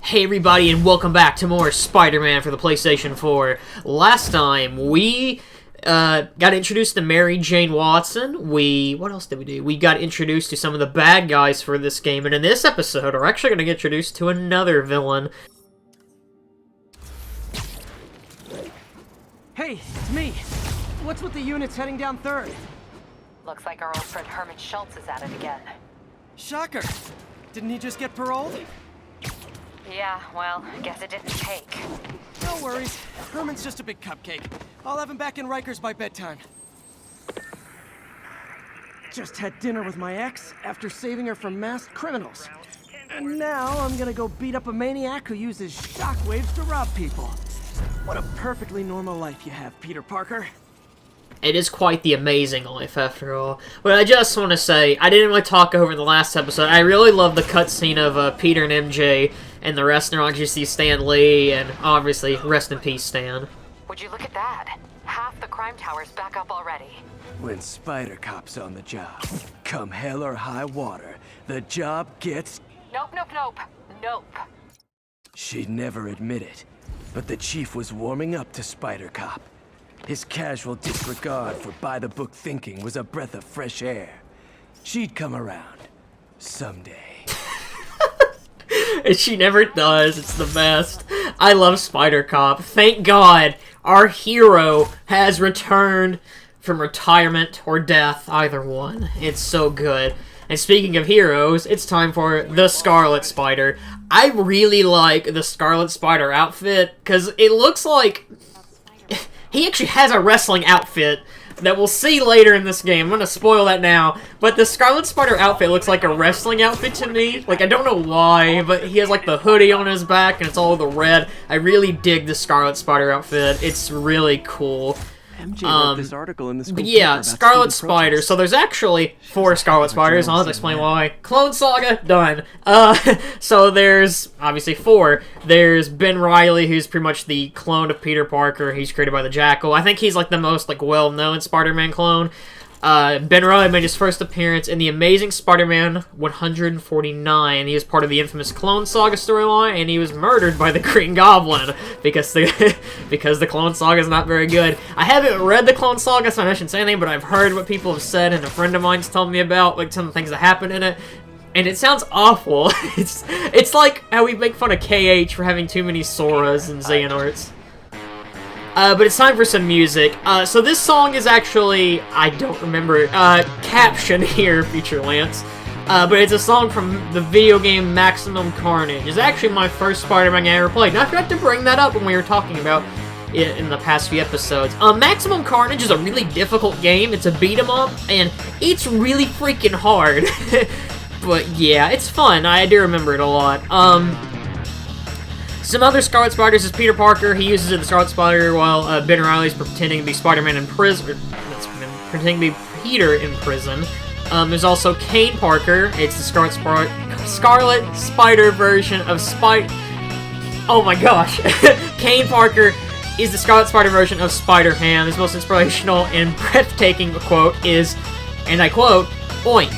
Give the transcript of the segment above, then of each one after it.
Hey everybody, and welcome back to more Spider-Man for the PlayStation 4. Last time, we got introduced to Mary Jane Watson. What else did we do? We got introduced to some of the bad guys for this game, and in this episode, we're actually going to get introduced to another villain. Hey, it's me. What's with the units heading down 3rd? Looks like our old friend Herman Shultz is at it again. Shocker. Didn't he just get paroled? Yeah, well, I guess it didn't take. No worries. Herman's just a big cupcake. I'll have him back in Rikers by bedtime. Just had dinner with my ex after saving her from masked criminals. And now I'm gonna go beat up a maniac who uses shockwaves to rob people. What a perfectly normal life you have, Peter Parker. It is quite the amazing life, after all. But I just want to say, I didn't really talk over in the last episode. I really love the cutscene of Peter and MJ in the restaurant. You see Stan Lee, and obviously, rest in peace, Stan. Would you look at that? Half the crime tower's back up already. When Spider Cop's on the job, come hell or high water, the job gets... Nope. She'd never admit it, but the chief was warming up to Spider Cop. His casual disregard for by-the-book thinking was a breath of fresh air. She'd come around. Someday. And she never does. It's the best. I love Spider Cop. Thank God our hero has returned from retirement or death. Either one. It's so good. And speaking of heroes, it's time for the Scarlet Spider. I really like the Scarlet Spider outfit, because it looks like... He actually has a wrestling outfit that we'll see later in this game. I'm gonna spoil that now. But the Scarlet Spider outfit looks like a wrestling outfit to me. Like, I don't know why, but he has, like, the hoodie on his back, and it's all the red. I really dig the Scarlet Spider outfit. It's really cool. MJ wrote this article in the school Yeah, paper about Scarlet student Spider. protests. So there's actually 4 Scarlet Spiders. I'll have to explain why. Clone Saga, done. So there's, obviously, 4. There's Ben Reilly, who's pretty much the clone of Peter Parker. He's created by the Jackal. I think he's, like, the most, like, well-known Spider-Man clone. Ben Reilly made his first appearance in the Amazing Spider-Man 149. He is part of the infamous Clone Saga storyline, and he was murdered by the Green Goblin because the Clone Saga is not very good. I haven't read the Clone Saga, so I shouldn't say anything, but I've heard what people have said, and a friend of mine's told me about, like, some of the things that happen in it. And it sounds awful. It's like how we make fun of KH for having too many Soras and Xehanorts. But it's time for some music. So this song is actually, I don't remember, caption here, Feature Lance. But it's a song from the video game Maximum Carnage. It's actually my first Spider-Man game I ever played. And I forgot to bring that up when we were talking about it in the past few episodes. Maximum Carnage is a really difficult game. It's a beat-em-up, and it's really freaking hard. But yeah, it's fun. I do remember it a lot. Some other Scarlet Spiders is Peter Parker. He uses the Scarlet Spider while Ben Reilly's pretending to be Spider-Man in prison. Pretending to be Peter in prison. There's also Kane Parker. It's the Scarlet Spider version of Oh my gosh. Kane Parker is the Scarlet Spider version of Spider-Ham. His most inspirational and breathtaking quote is, and I quote, "Oink."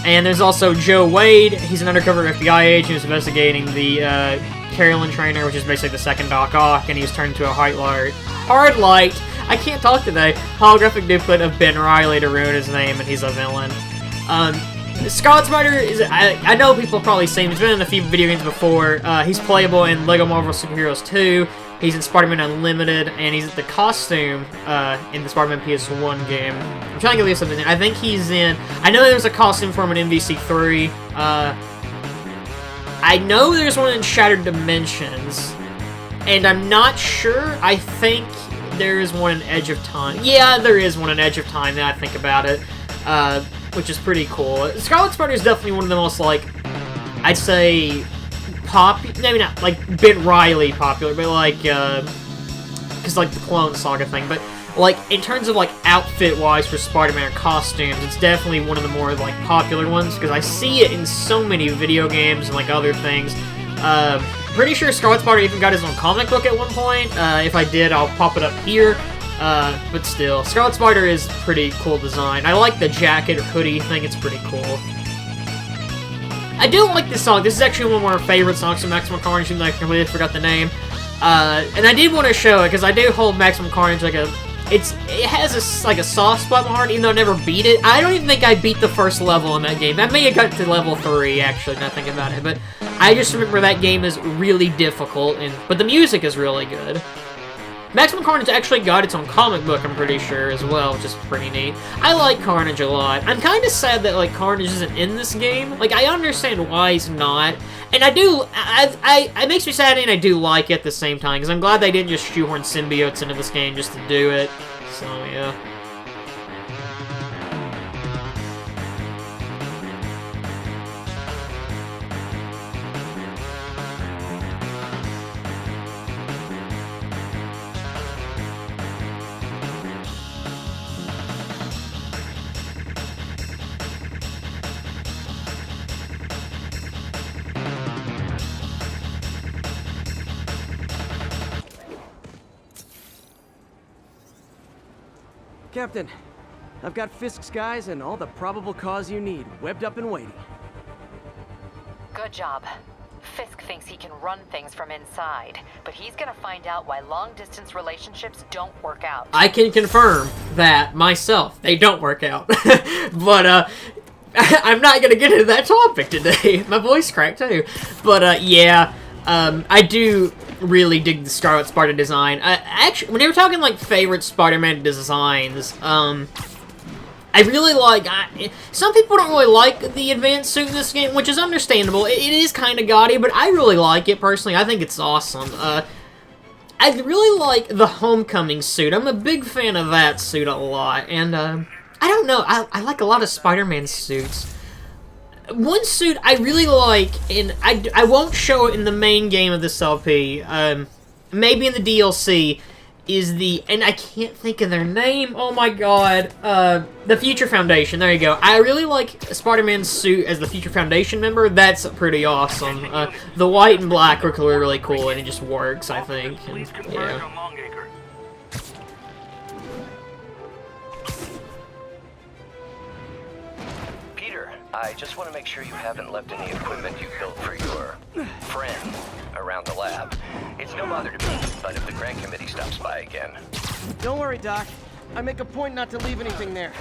And there's also Joe Wade. He's an undercover FBI agent who's investigating the Carolyn Trainer, which is basically the second Doc Ock, and he was turned into a hard light. I can't talk today. Holographic duplicate of Ben Reilly to ruin his name, and he's a villain. Scarlet Spider is, I know people have probably seen him. He's been in a few video games before. He's playable in LEGO Marvel Superheroes 2. He's in Spider-Man Unlimited, and he's the costume in the Spider-Man PS1 game. I'm trying to give you something. I think he's in... I know there's a costume for him in MVC3. I know there's one in Shattered Dimensions, and I'm not sure. I think there is one in Edge of Time. Yeah, there is one in Edge of Time, now I think about it, which is pretty cool. Scarlet Spider is definitely one of the most, like, I'd say, maybe not, like, Ben Reilly popular, but, like, because, like, the Clone Saga thing, but, like, in terms of, like, outfit-wise for Spider-Man costumes, it's definitely one of the more, like, popular ones, because I see it in so many video games and, like, other things. Pretty sure Scarlet Spider even got his own comic book at one point. If I did, I'll pop it up here. But still, Scarlet Spider is pretty cool design. I like the jacket or hoodie thing, it's pretty cool. I do like this song. This is actually one of my favorite songs from Maximum Carnage, even though I completely forgot the name. And I did want to show it, because I do hold Maximum Carnage like a... It has a soft spot in my heart, even though I never beat it. I don't even think I beat the first level in that game. I may have got to level 3, actually, now thinking about it. But I just remember that game is really difficult, but the music is really good. Maximum Carnage actually got its own comic book, I'm pretty sure, as well, which is pretty neat. I like Carnage a lot. I'm kind of sad that, like, Carnage isn't in this game. Like, I understand why he's not. And I do, it makes me sad and I do like it at the same time, because I'm glad they didn't just shoehorn symbiotes into this game just to do it. So, yeah. Captain, I've got Fisk's guys and all the probable cause you need, webbed up and waiting. Good job. Fisk thinks he can run things from inside, but he's gonna find out why long-distance relationships don't work out. I can confirm that myself. They don't work out. But, I'm not gonna get into that topic today. My voice cracked, too. But, yeah, I do really dig the Scarlet Spider design. Actually, when they were talking, like, favorite Spider-Man designs, I really like... some people don't really like the advanced suit in this game, which is understandable. It is kind of gaudy, but I really like it, personally. I think it's awesome. I really like the Homecoming suit. I'm a big fan of that suit a lot, and, I don't know. I like a lot of Spider-Man suits. One suit I really like, and I won't show it in the main game of this LP, maybe in the DLC, is the, and I can't think of their name, oh my god, the Future Foundation, there you go. I really like Spider-Man's suit as the Future Foundation member. That's pretty awesome. The white and black are really cool, and it just works, I think. And, yeah. I just want to make sure you haven't left any equipment you built for your friend around the lab. It's no bother to me, but if the grant committee stops by again... Don't worry, Doc. I make a point not to leave anything there.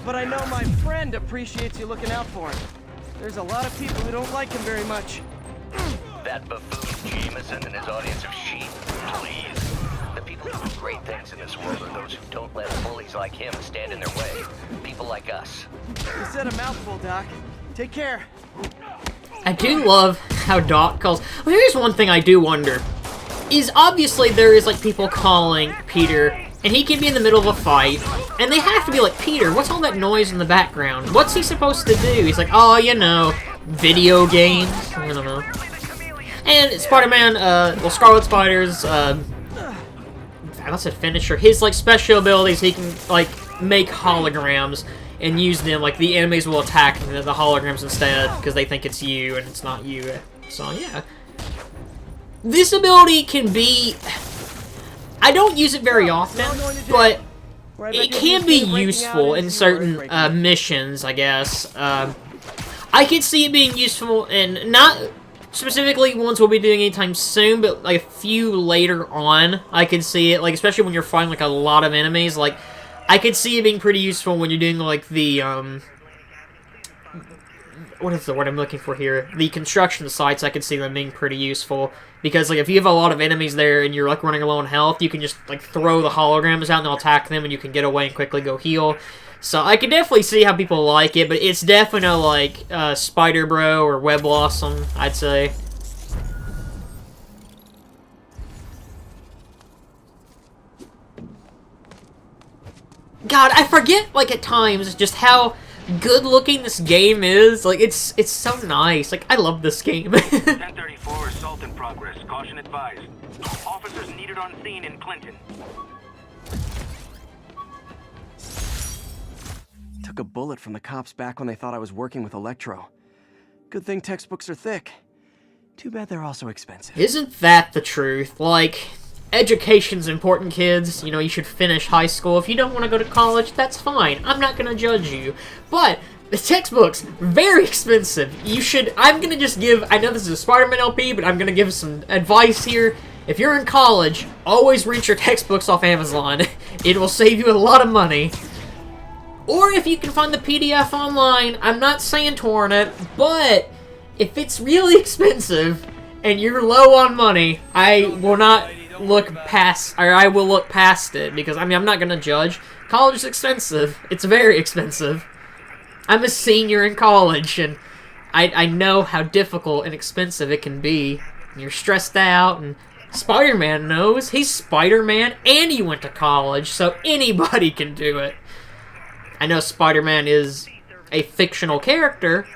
But I know my friend appreciates you looking out for him. There's a lot of people who don't like him very much. That buffoon Jameson and his audience of sheep, please. The people who do great things in this world are those who don't let bullies like him stand in their way. People like us. You said a mouthful, Doc. Take care. I do love how Doc calls... Well, here's one thing I do wonder. Is obviously there is, like, people calling Peter, and he can be in the middle of a fight, and they have to be like, Peter, what's all that noise in the background? What's he supposed to do? He's like, oh, you know, video games. I don't know. And Spider-Man, well, Scarlet Spider's, I said finisher. His, like, special abilities, he can, like, make holograms and use them. Like, the enemies will attack the holograms instead because they think it's you and it's not you. So, yeah. This ability can be... I don't use it very often, but it can be useful in certain missions, I guess. I could see it being useful in not... specifically ones we'll be doing anytime soon, but like a few later on, I could see it, like, especially when you're fighting, like, a lot of enemies, like, I could see it being pretty useful when you're doing, like, the, what is the word I'm looking for here? The construction sites, I could see them being pretty useful, because, like, if you have a lot of enemies there and you're, like, running low on health, you can just, like, throw the holograms out and they'll attack them and you can get away and quickly go heal. So I can definitely see how people like it, but it's definitely no, like, Spider Bro or Web Blossom, I'd say. God, I forget, like, at times, just how good-looking this game is. Like, it's so nice. Like, I love this game. 1034, assault in progress. Caution advised. Officers needed on scene in Clinton. Took a bullet from the cops back when they thought I was working with Electro. Good thing textbooks are thick. Too bad they're also expensive. Isn't that the truth? Like, education's important, kids. You know, you should finish high school. If you don't want to go to college, that's fine. I'm not gonna judge you. But The textbooks, very expensive. I'm gonna just give, I know this is a Spider-Man LP, but I'm gonna give some advice here. If you're in college, always rent your textbooks off Amazon. It will save you a lot of money. Or if you can find the PDF online, I'm not saying torrent it, but if it's really expensive and you're low on money, I will not look past, or I will look past it, because, I mean, I'm not gonna judge. College is expensive. It's very expensive. I'm a senior in college, and I know how difficult and expensive it can be. And you're stressed out, and Spider-Man knows. He's Spider-Man, and he went to college, so anybody can do it. I know Spider-Man is a fictional character,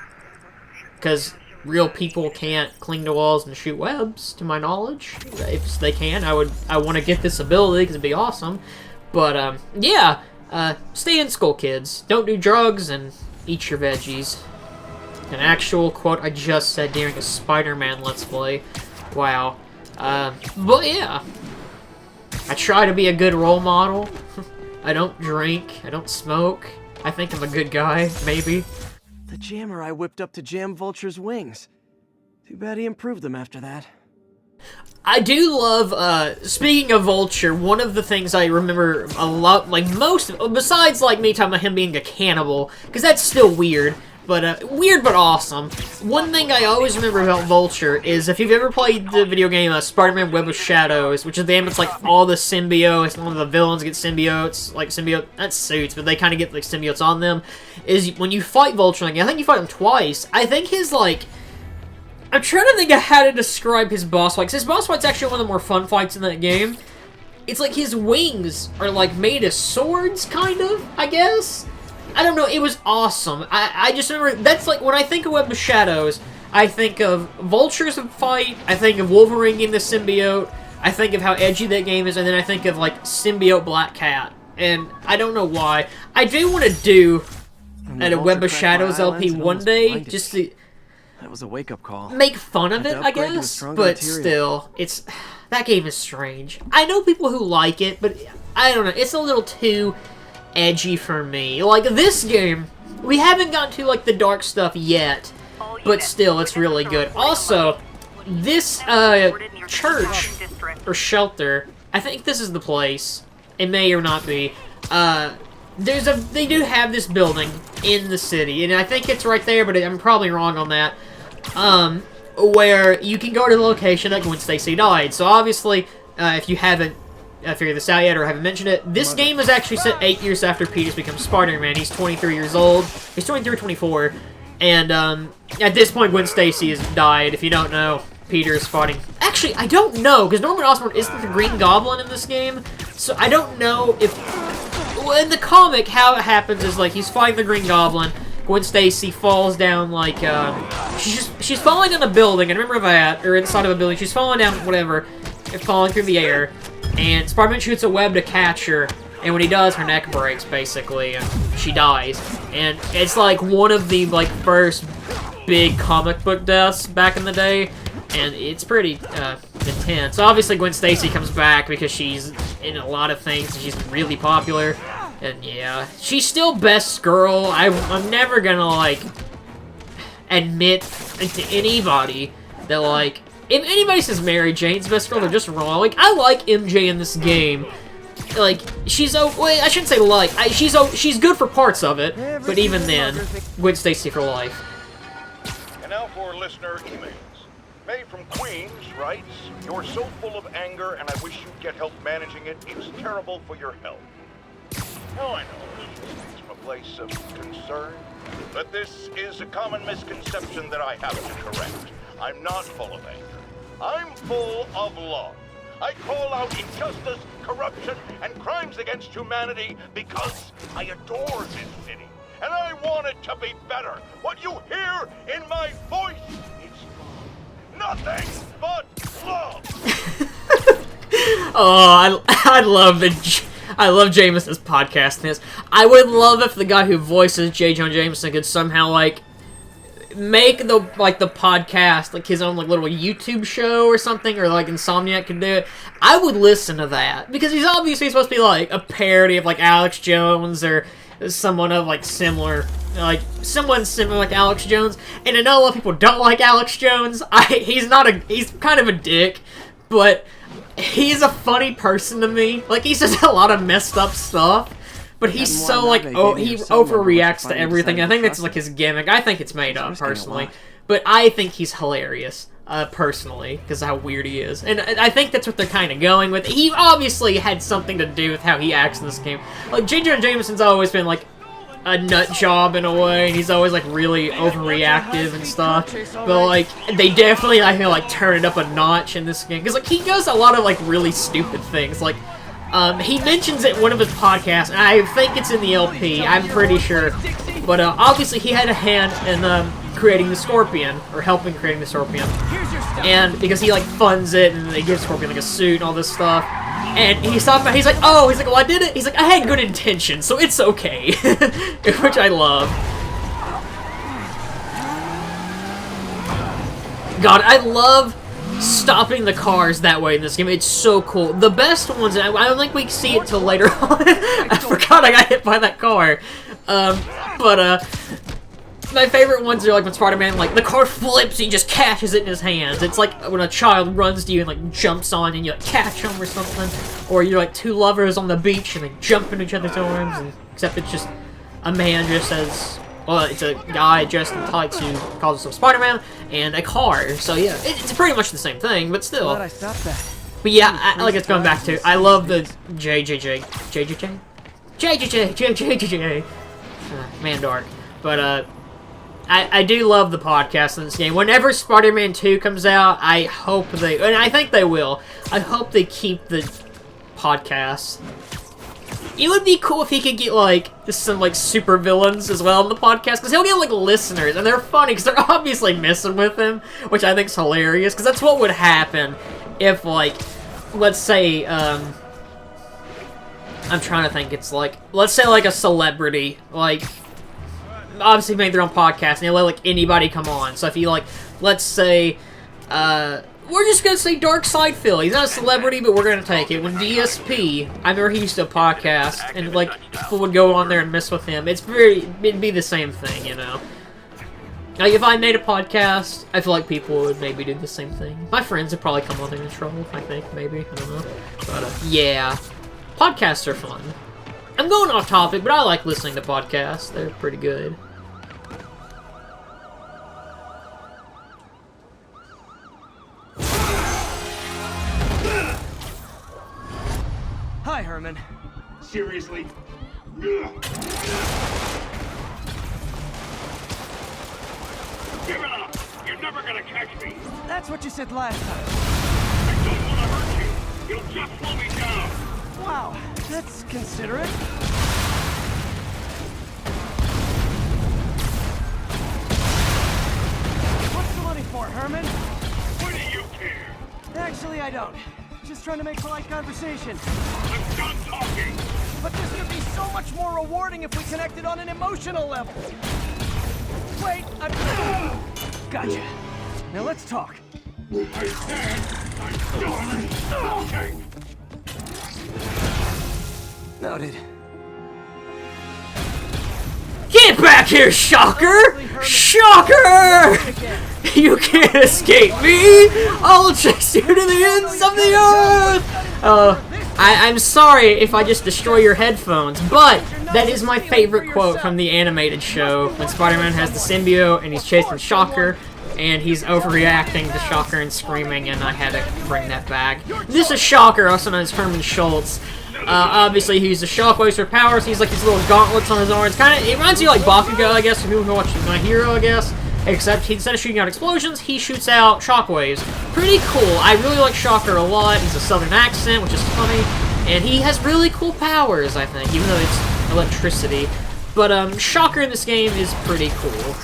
because real people can't cling to walls and shoot webs, to my knowledge. If they can, I want to get this ability, because it'd be awesome. But, yeah, stay in school, kids. Don't do drugs, and eat your veggies. An actual quote I just said during a Spider-Man Let's Play. Wow. But yeah. I try to be a good role model. I don't drink. I don't smoke. I think I'm a good guy, maybe. The jammer I whipped up to jam Vulture's wings. Too bad he improved them after that. I do love, speaking of Vulture, one of the things I remember a lot, like most, besides like me talking about him being a cannibal, because that's still weird, but, weird but awesome. One thing I always remember about Vulture is if you've ever played the video game Spider-Man Web of Shadows, which is the game that's like all the symbiotes, one of the villains get symbiotes, like symbiote, not suits, but they kind of get like symbiotes on them, is when you fight Vulture, like, I think you fight him twice, I think his, like, I'm trying to think of how to describe his boss fight, 'cause his boss fight's actually one of the more fun fights in that game. It's like his wings are like made of swords, kind of, I guess? I don't know, it was awesome. I just remember, that's like, when I think of Web of Shadows, I think of Vulture's fight, I think of Wolverine getting the symbiote, I think of how edgy that game is, and then I think of like symbiote Black Cat. And I don't know why. I do want to do a Web of Shadows LP one day, just to... That was a wake-up call. Make fun of it, I guess, but still, that game is strange. I know people who like it, but I don't know, it's a little too edgy for me. Like, this game, we haven't gotten to, like, the dark stuff yet, but still, it's really good. Also, this, church, or shelter, I think this is the place, it may or not be, they do have this building in the city, and I think it's right there, but I'm probably wrong on that. Where you can go to the location that Gwen Stacy died. So obviously, if you haven't figured this out yet or haven't mentioned it, this game is actually set 8 years after Peter's become Spider-Man. He's 23 years old. He's 23 or 24. And, at this point, Gwen Stacy has died. If you don't know, Peter is fighting... Actually, I don't know, because Norman Osborn isn't the Green Goblin in this game. So I don't know if... Well, in the comic, how it happens is, like, he's fighting the Green Goblin. Gwen Stacy falls down, like, she's falling down a building, I remember that, or inside of a building, she's falling down, whatever, falling through the air, and Spider-Man shoots a web to catch her, and when he does, her neck breaks, basically, and she dies, and it's, like, one of the, like, first big comic book deaths back in the day, and it's pretty, intense. Obviously, Gwen Stacy comes back because she's in a lot of things, and she's really popular. And yeah, she's still best girl. I'm never gonna, like, admit to anybody that, like, if anybody says Mary Jane's best girl, they're just wrong. Like, I like MJ in this game. Like, she's, well, I shouldn't say like, she's good for parts of it, but even then, Gwen Stacy for life. And now for listener emails. May from Queens writes, "You're so full of anger and I wish you'd get help managing it. It's terrible for your health." Oh, I know, it's from a place of concern, but this is a common misconception that I have to correct. I'm not full of anger. I'm full of love. I call out injustice, corruption, and crimes against humanity because I adore this city, and I want it to be better. What you hear in my voice is nothing but love. Oh, I love Jameson's podcasting. I would love if the guy who voices J Jonah Jameson could somehow, like, make the podcast like his own, like, little YouTube show or something, or like Insomniac could do it. I would listen to that because he's obviously supposed to be like a parody of like Alex Jones or someone of like similar like someone similar like Alex Jones. And I know a lot of people don't like Alex Jones. He's kind of a dick, but he's a funny person to me. Like, he says a lot of messed up stuff, but he's so like, he overreacts to everything. I think that's like his gimmick. I think it's made up personally, but I think he's hilarious. Personally, because of how weird he is. And I think that's what they're kind of going with. He obviously had something to do with how he acts in this game. Like, J Jonah Jameson's always been, like, a nut job in a way, and he's always, like, really overreactive and stuff. But, like, they definitely, I feel like, turn it up a notch in this game. Because, like, he does a lot of, like, really stupid things. Like, he mentions it in one of his podcasts, and I think it's in the LP, I'm pretty sure. But, obviously, he had a hand in, creating the Scorpion, or helping creating the Scorpion. And because he, like, funds it, and they give Scorpion, like, a suit and all this stuff. And he's talking about, he's like, well, I did it. He's like, I had good intentions, so it's okay. Which I love. God, I love stopping the cars that way in this game. It's so cool. The best ones, I don't think we see it till later on. I forgot I got hit by that car. My favorite ones are like when Spider-Man, like, the car flips, he just catches it in his hands. It's like when a child runs to you and, like, jumps on and you, like, catch him or something. Or you're, like, two lovers on the beach and they jump into each other's arms, and, except it's just a man dressed as, well, it's a guy dressed in tights who calls himself Spider-Man, and a car. So, yeah, it's pretty much the same thing, but still. Glad I stopped that. But yeah, like it's going back to, I love the JJJ. Man Dark. But, I do love the podcast in this game. Whenever Spider-Man 2 comes out, I hope they, and I think they will, I hope they keep the podcast. It would be cool if he could get, like, some, like, super villains as well in the podcast, because he'll get, like, listeners, and they're funny, because they're obviously messing with him, which I think's hilarious, because that's what would happen if, like, let's say, I'm trying to think, it's like, let's say, like, a celebrity, like, obviously made their own podcast, and they let, like, anybody come on. So if you, like, let's say, we're just gonna say Dark Side Phil. He's not a celebrity, but we're gonna take it. When DSP, I remember he used to podcast, and, like, people would go on there and mess with him. It'd be the same thing, you know? Like, if I made a podcast, I feel like people would maybe do the same thing. My friends would probably come on there and troll, I think, maybe. I don't know. But, yeah. Podcasts are fun. I'm going off topic, but I like listening to podcasts. They're pretty good. Hi, Herman. Seriously? Give it up! You're never gonna catch me! That's what you said last time. I don't want to hurt you! You'll just slow me down! Wow, that's considerate. What's the money for, Herman? What do you care? Actually, I don't. Just trying to make polite conversation. I'm done talking! But this could be so much more rewarding if we connected on an emotional level. Wait, gotcha. Now let's talk. I said I'm done talking! Noted. Get back here, Shocker! Shocker! You can't escape me! I'll chase you to the ends of the earth! I'm sorry if I just destroy your headphones, but that is my favorite quote from the animated show, when Spider-Man has the symbiote and he's chasing Shocker, and he's overreacting to Shocker and screaming, and I had to bring that back. This is Shocker, also known as Herman Shultz. Obviously, he uses shockwaves for powers. He's like these little gauntlets on his arms. It reminds you like Bakugo, I guess, if you watch My Hero, I guess. Except instead of shooting out explosions, he shoots out shockwaves. Pretty cool. I really like Shocker a lot. He's a southern accent, which is funny. And he has really cool powers, I think, even though it's electricity. But Shocker in this game is pretty cool.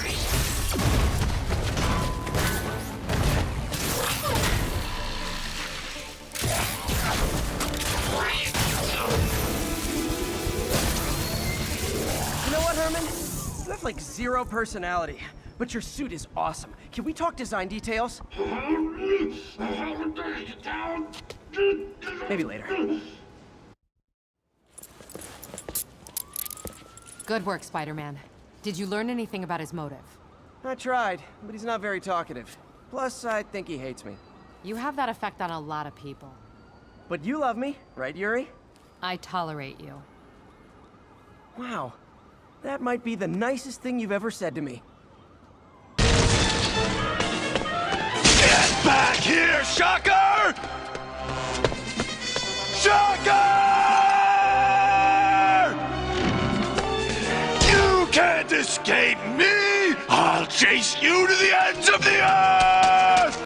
You have like zero personality, but your suit is awesome. Can we talk design details? Maybe later. Good work, Spider-Man. Did you learn anything about his motive? I tried, but he's not very talkative. Plus, I think he hates me. You have that effect on a lot of people. But you love me, right, Yuri? I tolerate you. Wow. That might be the nicest thing you've ever said to me. Get back here, Shocker! Shocker! You can't escape me! I'll chase you to the ends of the earth!